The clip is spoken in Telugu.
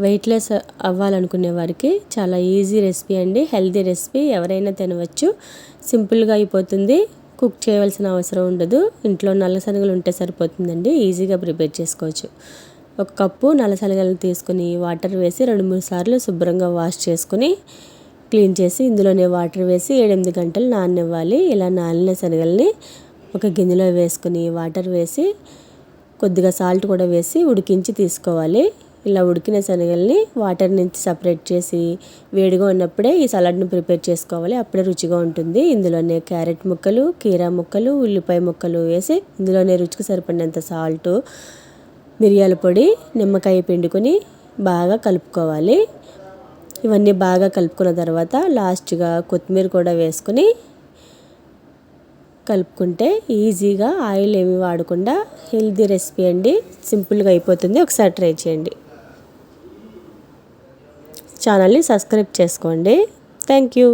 వెయిట్లెస్ అవ్వాలనుకునే వారికి చాలా ఈజీ రెసిపీ అండి, హెల్తీ రెసిపీ, ఎవరైనా తినవచ్చు. సింపుల్గా అయిపోతుంది, కుక్ చేయవలసిన అవసరం ఉండదు. ఇంట్లో నల్ల శనగలు ఉంటే సరిపోతుందండి, ఈజీగా ప్రిపేర్ చేసుకోవచ్చు. ఒక కప్పు నల్ల శనగలను తీసుకుని వాటర్ వేసి 2-3 సార్లు శుభ్రంగా వాష్ చేసుకుని క్లీన్ చేసి ఇందులోనే వాటర్ వేసి 7-8 గంటలు నాననివ్వాలి. ఇలా నానిన శనగల్ని ఒక గిన్నెలో వేసుకుని వాటర్ వేసి కొద్దిగా సాల్ట్ కూడా వేసి ఉడికించి తీసుకోవాలి. ఇలా ఉడికిన శనగల్ని వాటర్ నుంచి సపరేట్ చేసి వేడిగా ఉన్నప్పుడే ఈ సలాడ్ను ప్రిపేర్ చేసుకోవాలి, అప్పుడే రుచిగా ఉంటుంది. ఇందులోనే క్యారెట్ ముక్కలు, కీరా ముక్కలు, ఉల్లిపాయ ముక్కలు వేసి ఇందులోనే రుచికి సరిపడినంత సాల్టు, మిరియాల పొడి, నిమ్మకాయ పిండుకొని బాగా కలుపుకోవాలి. ఇవన్నీ బాగా కలుపుకున్న తర్వాత లాస్ట్గా కొత్తిమీర కూడా వేసుకొని కలుపుకుంటే ఈజీగా ఆయిల్ ఏమి వాడకుండా హెల్తీ రెసిపీ అండి, సింపుల్గా అయిపోతుంది. ఒకసారి ట్రై చేయండి. ఛానల్ని సబ్స్క్రైబ్ చేసుకోండి. Thank you.